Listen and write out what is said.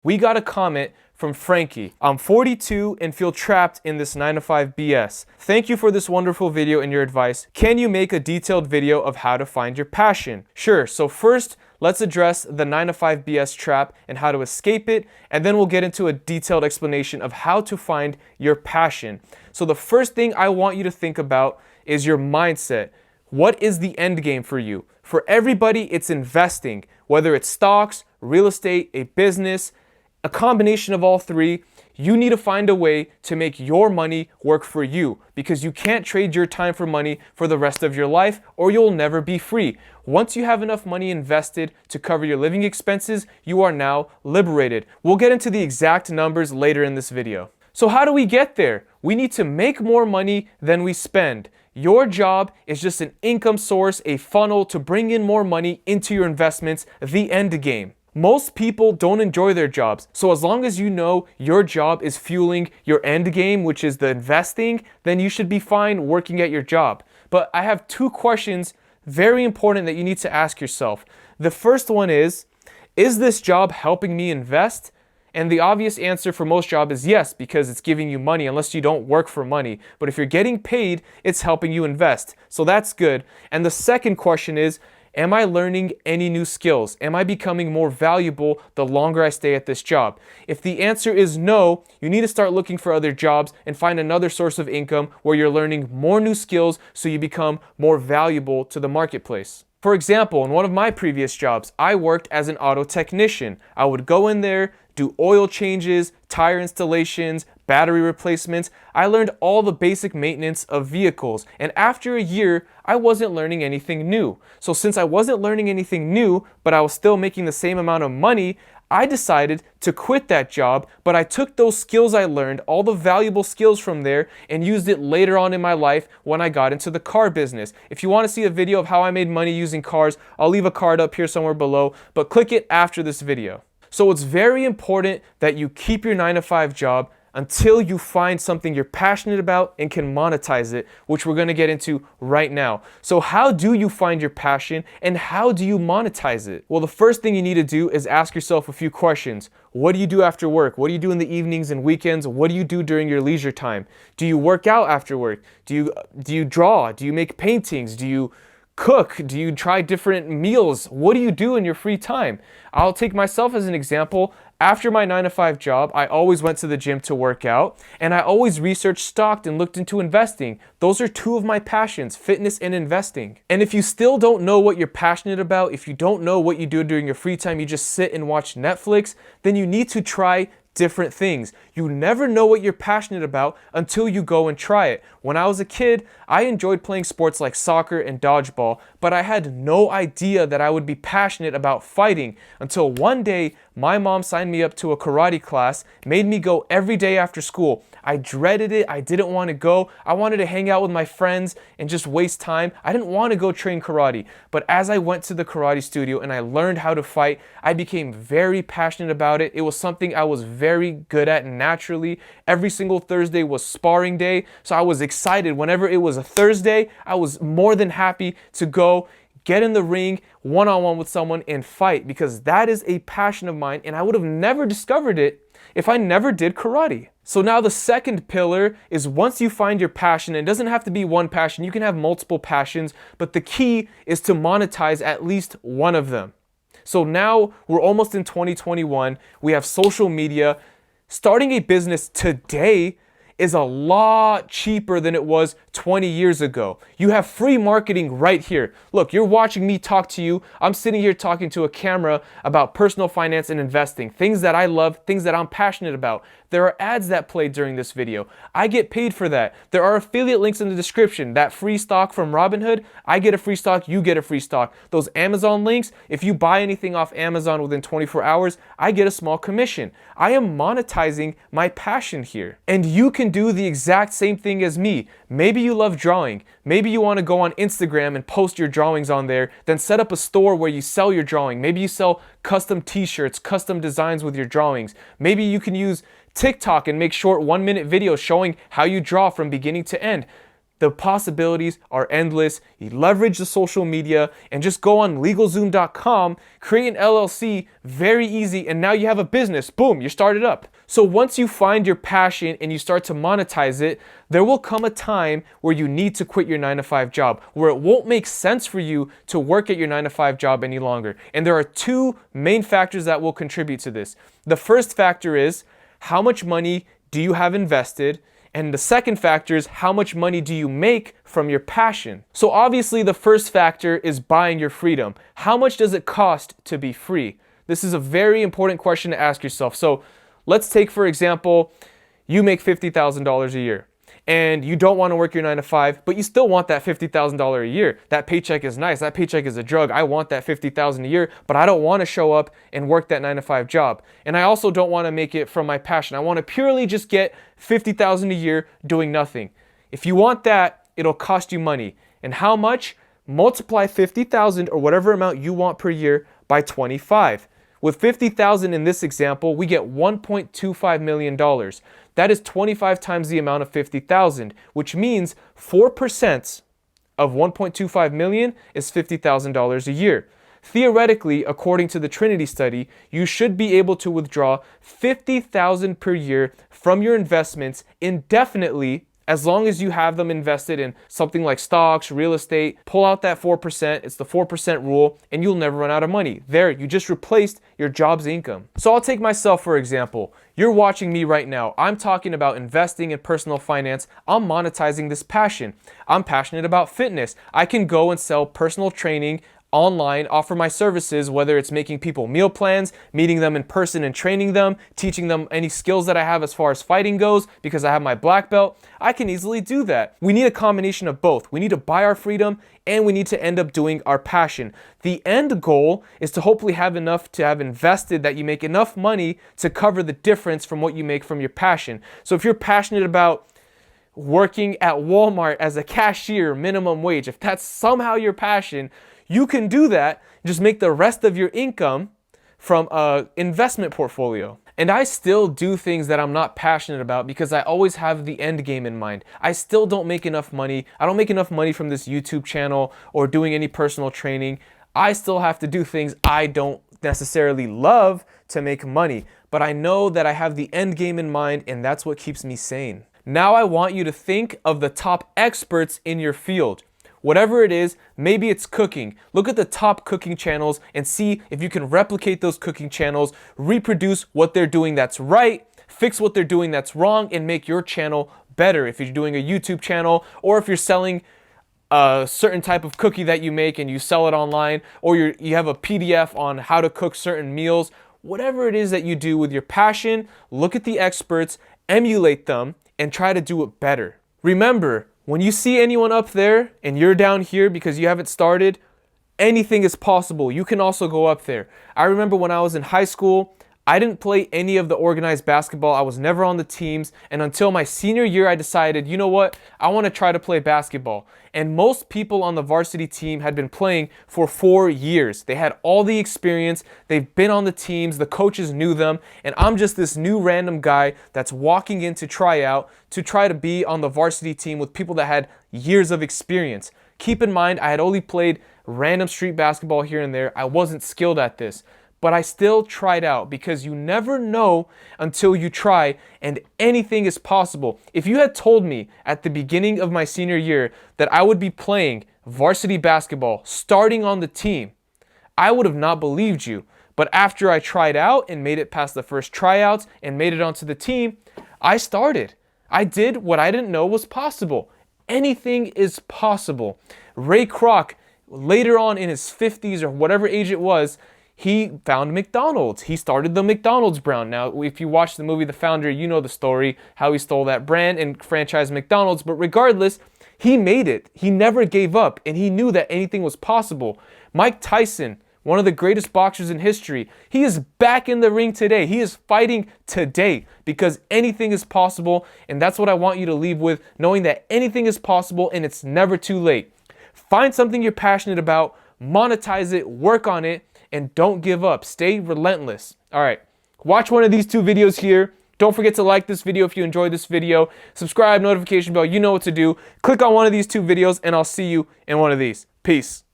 We got a comment from Frankie. I'm 42 and feel trapped in this 9 to 5 BS. Thank you for this wonderful video and your advice. Can you make a detailed video of how to find your passion? Sure, so first, let's address the 9 to 5 BS trap and how to escape it, and then we'll get into a detailed explanation of how to find your passion. So the first thing I want you to think about is your mindset. What is the end game for you? For everybody, it's investing, whether it's stocks, real estate, a business, a combination of all three. You need to find a way to make your money work for you, because you can't trade your time for money for the rest of your life, or you'll never be free. Once you have enough money invested to cover your living expenses, you are now liberated. We'll get into the exact numbers later in this video. So how do we get there? We need to make more money than we spend. Your job is just an income source, a funnel to bring in more money into your investments, the end game. Most people don't enjoy their jobs, so as long as you know your job is fueling your end game, which is the investing, then you should be fine working at your job. But I have two questions, very important, that you need to ask yourself. The first one is this job helping me invest? And the obvious answer for most jobs is yes, because it's giving you money unless you don't work for money. But if you're getting paid, it's helping you invest. So that's good. And the second question is, am I learning any new skills? Am I becoming more valuable the longer I stay at this job? If the answer is no, you need to start looking for other jobs and find another source of income where you're learning more new skills so you become more valuable to the marketplace. For example, in one of my previous jobs, I worked as an auto technician. I would go in there, do oil changes, tire installations, battery replacements. I learned all the basic maintenance of vehicles. And after a year, I wasn't learning anything new. So since I wasn't learning anything new, but I was still making the same amount of money, I decided to quit that job, but I took those skills I learned, all the valuable skills from there, and used it later on in my life when I got into the car business. If you want to see a video of how I made money using cars, I'll leave a card up here somewhere below, but click it after this video. So it's very important that you keep your 9 to 5 job until you find something you're passionate about and can monetize it, which we're going to get into right now. So how do you find your passion and how do you monetize it? Well, the first thing you need to do is ask yourself a few questions. What do you do after work? What do you do in the evenings and weekends? What do you do during your leisure time? Do you work out after work? Do you draw? Do you make paintings? Do you cook? Do you try different meals? What do you do in your free time? I'll take myself as an example. After my 9 to 5 job, I always went to the gym to work out, and I always researched stock and looked into investing. Those are two of my passions, fitness and investing. And if you still don't know what you're passionate about, if you don't know what you do during your free time, you just sit and watch Netflix, then you need to try different things. You never know what you're passionate about until you go and try it. When I was a kid, I enjoyed playing sports like soccer and dodgeball, but I had no idea that I would be passionate about fighting until one day my mom signed me up to a karate class, made me go every day after school. I dreaded it. I didn't want to go. I wanted to hang out with my friends and just waste time. I didn't want to go train karate. But as I went to the karate studio and I learned how to fight, I became very passionate about it. It was something I was very good at naturally. Every single Thursday was sparring day, so I was excited. Whenever it was a Thursday, I was more than happy to go get in the ring one-on-one with someone and fight, because that is a passion of mine and I would have never discovered it if I never did karate. So now the second pillar is, once you find your passion, and it doesn't have to be one passion, you can have multiple passions, but the key is to monetize at least one of them. So now we're almost in 2021, we have social media. Starting a business today is a lot cheaper than it was 20 years ago. You have free marketing right here. Look, you're watching me talk to you. I'm sitting here talking to a camera about personal finance and investing, things that I love, things that I'm passionate about. There are ads that play during this video. I get paid for that. There are affiliate links in the description. That free stock from Robinhood, I get a free stock, you get a free stock. Those Amazon links, if you buy anything off Amazon within 24 hours, I get a small commission. I am monetizing my passion here. And you can do the exact same thing as me. Maybe you love drawing. Maybe you want to go on Instagram and post your drawings on there, then set up a store where you sell your drawing. Maybe you sell custom t-shirts, custom designs with your drawings. Maybe you can use TikTok and make short 1-minute videos showing how you draw from beginning to end. The possibilities are endless. You leverage the social media and just go on LegalZoom.com, create an LLC, very easy, and now you have a business. Boom, you're started up. So once you find your passion and you start to monetize it, there will come a time where you need to quit your 9-to-5 job, where it won't make sense for you to work at your 9-to-5 job any longer. And there are two main factors that will contribute to this. The first factor is how much money do you have invested? And the second factor is how much money do you make from your passion? So obviously the first factor is buying your freedom. How much does it cost to be free? This is a very important question to ask yourself. So let's take, for example, you make $50,000 a year and you don't want to work your 9-to-5, but you still want that $50,000 a year. That paycheck is nice. That paycheck is a drug. I want that $50,000 a year, but I don't want to show up and work that 9-to-5 job. And I also don't want to make it from my passion. I want to purely just get $50,000 a year doing nothing. If you want that, it'll cost you money. And how much? Multiply 50,000 or whatever amount you want per year by 25. With 50,000 in this example, we get $1.25 million. That is 25 times the amount of 50,000, which means 4% of 1.25 million is $50,000 a year. Theoretically, according to the Trinity study, you should be able to withdraw 50,000 per year from your investments indefinitely, as long as you have them invested in something like stocks, real estate. Pull out that 4%, it's the 4% rule, and you'll never run out of money. There, you just replaced your job's income. So I'll take myself for example. You're watching me right now. I'm talking about investing in personal finance. I'm monetizing this passion. I'm passionate about fitness. I can go and sell personal training online, offer my services, whether it's making people meal plans, meeting them in person and training them, teaching them any skills that I have as far as fighting goes, because I have my black belt. I can easily do that. We need a combination of both. We need to buy our freedom and we need to end up doing our passion. The end goal is to hopefully have enough to have invested that you make enough money to cover the difference from what you make from your passion. So if you're passionate about working at Walmart as a cashier, minimum wage, if that's somehow your passion, you can do that. Just make the rest of your income from an investment portfolio. And I still do things that I'm not passionate about because I always have the end game in mind. I still don't make enough money. I don't make enough money from this YouTube channel or doing any personal training. I still have to do things I don't necessarily love to make money. But I know that I have the end game in mind, and that's what keeps me sane. Now I want you to think of the top experts in your field. Whatever it is, maybe it's cooking. Look at the top cooking channels and see if you can replicate those cooking channels, reproduce what they're doing that's right, fix what they're doing that's wrong, and make your channel better. If you're doing a YouTube channel, or if you're selling a certain type of cookie that you make and you sell it online, or you have a PDF on how to cook certain meals, whatever it is that you do with your passion, look at the experts, emulate them, and try to do it better. Remember, when you see anyone up there and you're down here because you haven't started, anything is possible. You can also go up there. I remember when I was in high school, I didn't play any of the organized basketball. I was never on the teams. And until my senior year, I decided, you know what? I want to try to play basketball. And most people on the varsity team had been playing for 4 years. They had all the experience. They've been on the teams. The coaches knew them. And I'm just this new random guy that's walking in to try out to try to be on the varsity team with people that had years of experience. Keep in mind, I had only played random street basketball here and there. I wasn't skilled at this. But I still tried out because you never know until you try, and anything is possible. If you had told me at the beginning of my senior year that I would be playing varsity basketball, starting on the team, I would have not believed you. But after I tried out and made it past the first tryouts and made it onto the team, I started. I did what I didn't know was possible. Anything is possible. Ray Kroc, later on in his 50s or whatever age it was, he found McDonald's. He started the McDonald's brand. Now, if you watch the movie The Founder, you know the story, how he stole that brand and franchised McDonald's. But regardless, he made it. He never gave up, and he knew that anything was possible. Mike Tyson, one of the greatest boxers in history, he is back in the ring today. He is fighting today because anything is possible, and that's what I want you to leave with, knowing that anything is possible and it's never too late. Find something you're passionate about, monetize it, work on it, and don't give up. Stay relentless. All right, watch one of these 2 videos here. Don't forget to like this video if you enjoyed this video. Subscribe, notification bell, you know what to do. Click on one of these two videos, and I'll see you in one of these. Peace.